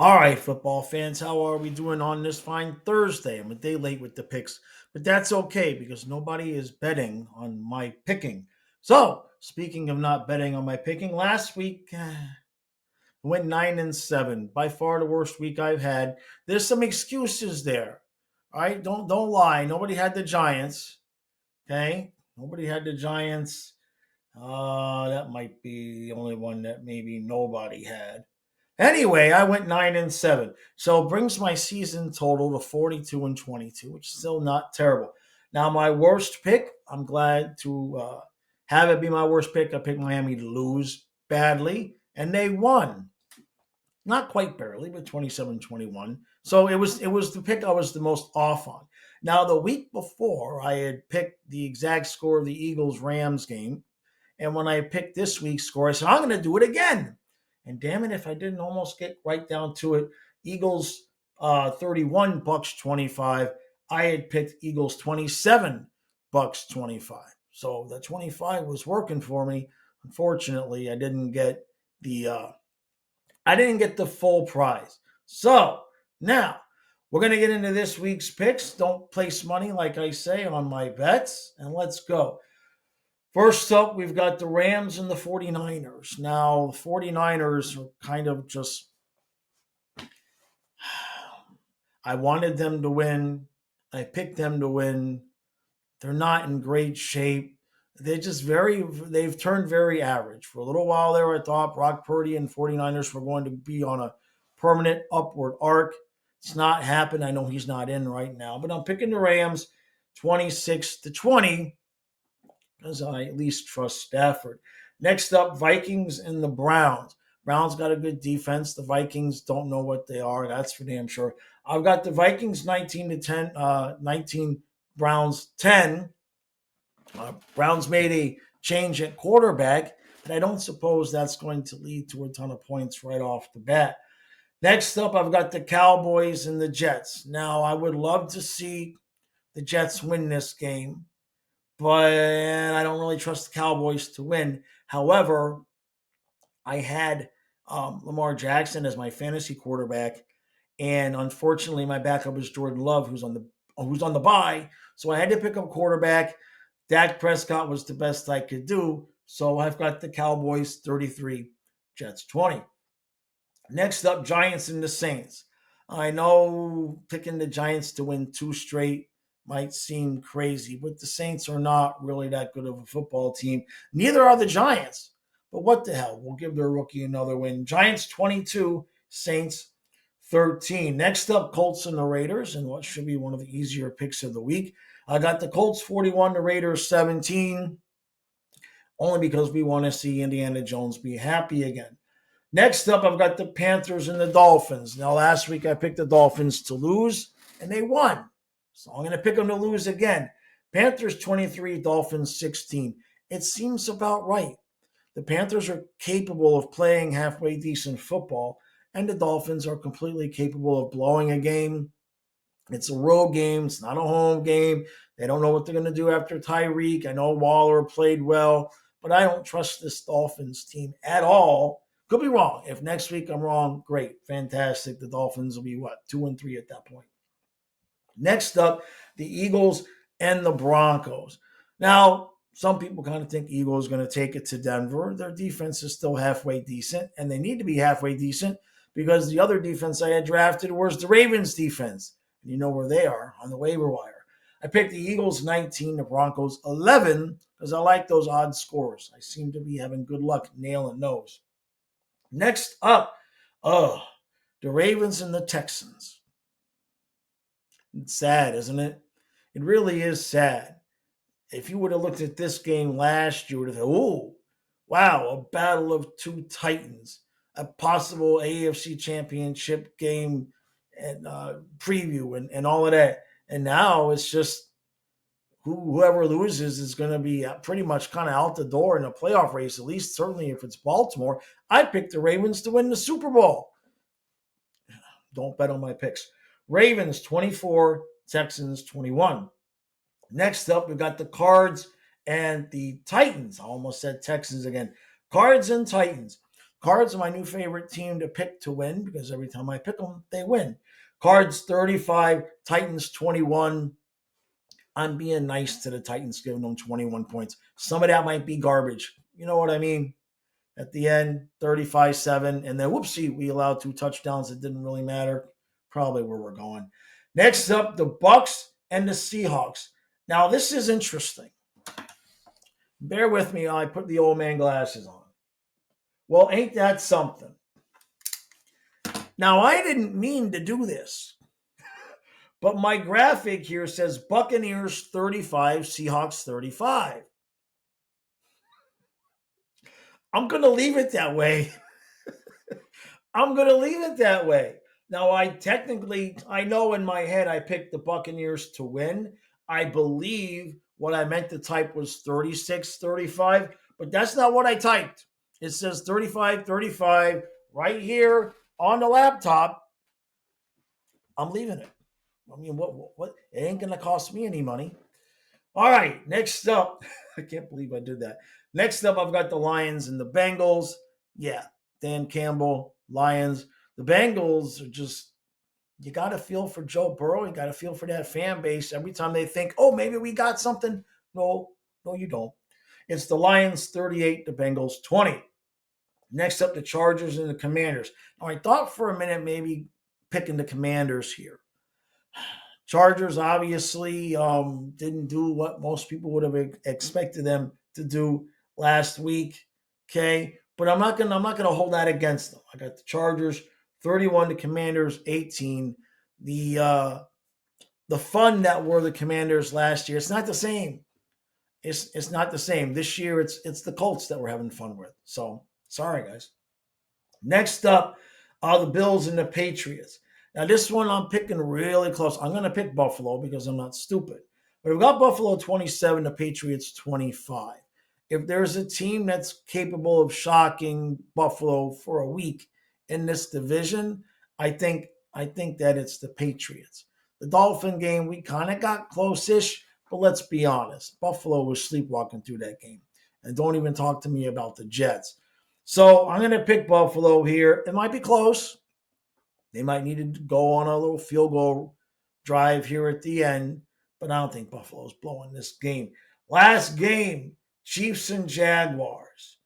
All right, football fans, how are we doing on this fine Thursday? I'm a day late with the picks, but that's okay because nobody is betting on my picking. So, speaking of not betting on my picking, last week I went 9-7, by far the worst week I've had. There's some excuses there. All right, don't lie. Nobody had the Giants. Okay, nobody had the Giants. That might be the only one that maybe nobody had. Anyway, I went 9-7, so it brings my season total to 42-22, which is still not terrible. Now, my worst pick, I'm glad to have it be my worst pick. I picked Miami to lose badly, and they won. Not quite barely, but 27-21. So it was the pick I was the most off on. Now, the week before, I had picked the exact score of the Eagles Rams game, and when I picked this week's score, I said, I'm going to do it again. And damn it, if I didn't almost get right down to it, Eagles 31, Bucks 25. I had picked Eagles 27, Bucks 25. So the 25 was working for me. Unfortunately, the I didn't get the full prize. So now we're going to get into this week's picks. Don't place money, like I say, on my bets, and let's go. First up, we've got the Rams and the 49ers. Now, the 49ers are kind of just, I wanted them to win. I picked them to win. They're not in great shape. They've turned very average. For a little while there, I thought Brock Purdy and 49ers were going to be on a permanent upward arc. It's not happened. I know he's not in right now, but I'm picking the Rams 26-20 because I at least trust Stafford. Next up, Vikings and the Browns. Browns got a good defense. The Vikings don't know what they are. That's for damn sure. I've got the Vikings 19-10, 19 Browns 10. Browns made a change at quarterback, and I don't suppose that's going to lead to a ton of points right off the bat. Next up, I've got the Cowboys and the Jets. Now, I would love to see the Jets win this game, but I don't really trust the Cowboys to win. However, I had Lamar Jackson as my fantasy quarterback, and unfortunately, my backup is Jordan Love, who's on the bye. So I had to pick up quarterback. Dak Prescott was the best I could do. So I've got the Cowboys 33, Jets 20. Next up, Giants and the Saints. I know picking the Giants to win two straight might seem crazy, but the Saints are not really that good of a football team. Neither are the Giants. But what the hell? We'll give their rookie another win. Giants 22, Saints 13. Next up, Colts and the Raiders, and what should be one of the easier picks of the week. I got the Colts 41, the Raiders 17, only because we want to see Indiana Jones be happy again. Next up, I've got the Panthers and the Dolphins. Now, last week I picked the Dolphins to lose, and they won. So I'm going to pick them to lose again. Panthers 23, Dolphins 16. It seems about right. The Panthers are capable of playing halfway decent football, and the Dolphins are completely capable of blowing a game. It's a road game. It's not a home game. They don't know what they're going to do after Tyreek. I know Waller played well, but I don't trust this Dolphins team at all. Could be wrong. If next week I'm wrong, great, fantastic. The Dolphins will be what, 2-3 at that point. Next up, the Eagles and the Broncos. Now, some people kind of think Eagles going to take it to Denver. Their defense is still halfway decent, and they need to be halfway decent because the other defense I had drafted was the Ravens defense. And you know where they are on the waiver wire. I picked the Eagles 19, the Broncos 11 because I like those odd scores. I seem to be having good luck nailing those. Next up, the Ravens and the Texans. It's sad, isn't it? It really is sad. If you would have looked at this game last year, you would have thought, oh, wow, a battle of two titans, a possible AFC championship game and preview and all of that. And now it's just whoever loses is going to be pretty much kind of out the door in a playoff race, at least certainly if it's Baltimore. I picked the Ravens to win the Super Bowl. Don't bet on my picks. Ravens 24, Texans 21. Next up, we've got the Cards and the Titans. I almost said Texans again. Cards and Titans. Cards are my new favorite team to pick to win because every time I pick them, they win. Cards 35, Titans 21. I'm being nice to the Titans, giving them 21 points. Some of that might be garbage. You know what I mean? At the end, 35-7. And then, whoopsie, we allowed 2 touchdowns. It didn't really matter. Probably where we're going. Next up, the Bucks and the Seahawks. Now, this is interesting. Bear with me. I put the old man glasses on. Well, ain't that something? Now, I didn't mean to do this, but my graphic here says Buccaneers 35, Seahawks 35. I'm going to leave it that way. I'm going to leave it that way. Now, I know in my head I picked the Buccaneers to win. I believe what I meant to type was 36-35, but that's not what I typed. It says 35-35 right here on the laptop. I'm leaving it. I mean, what? It ain't going to cost me any money. All right, next up. I can't believe I did that. Next up, I've got the Lions and the Bengals. Yeah, Dan Campbell, Lions. The Bengals are just, you got to feel for Joe Burrow. You got to feel for that fan base. Every time they think, oh, maybe we got something. No, you don't. It's the Lions 38, the Bengals 20. Next up, the Chargers and the Commanders. Now, I thought for a minute maybe picking the Commanders here. Chargers obviously didn't do what most people would have expected them to do last week. Okay, but I'm not gonna hold that against them. I got the Chargers 31, the Commanders 18. The fun that were the Commanders last year, it's not the same. It's not the same. This year it's the Colts that we're having fun with. So sorry guys. Next up are the Bills and the Patriots. Now, this one I'm picking really close. I'm going to pick Buffalo because I'm not stupid. But I've got Buffalo 27, the Patriots 25. If there's a team that's capable of shocking Buffalo for a week in this division, I think that it's the Patriots. The Dolphin game, we kind of got close-ish, but let's be honest. Buffalo was sleepwalking through that game. And don't even talk to me about the Jets. So I'm going to pick Buffalo here. It might be close. They might need to go on a little field goal drive here at the end, but I don't think Buffalo's blowing this game. Last game, Chiefs and Jaguars.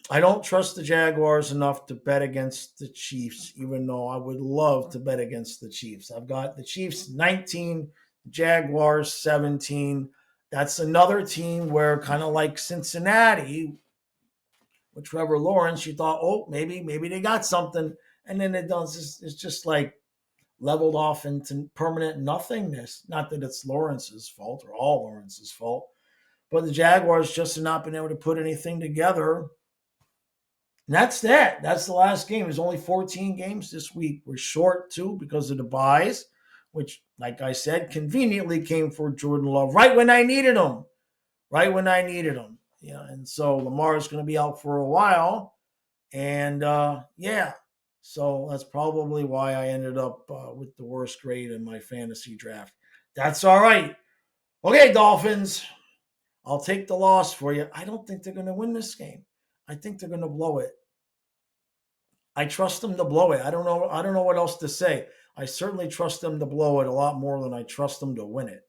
I don't trust the Jaguars enough to bet against the Chiefs, even though I would love to bet against the Chiefs. I've got the Chiefs 19, Jaguars 17. That's another team where, kind of like Cincinnati, with Trevor Lawrence, you thought, oh, maybe they got something. And then it's just like leveled off into permanent nothingness. Not that it's Lawrence's fault or all Lawrence's fault, but the Jaguars just have not been able to put anything together. And that's that. That's the last game. There's only 14 games this week. We're short too because of the buys, which, like I said, conveniently came for Jordan Love right when I needed him. Yeah, and so Lamar is going to be out for a while. And yeah, so that's probably why I ended up with the worst grade in my fantasy draft. That's all right. Okay, Dolphins, I'll take the loss for you. I don't think they're going to win this game. I think they're going to blow it. I trust them to blow it. I don't know what else to say. I certainly trust them to blow it a lot more than I trust them to win it.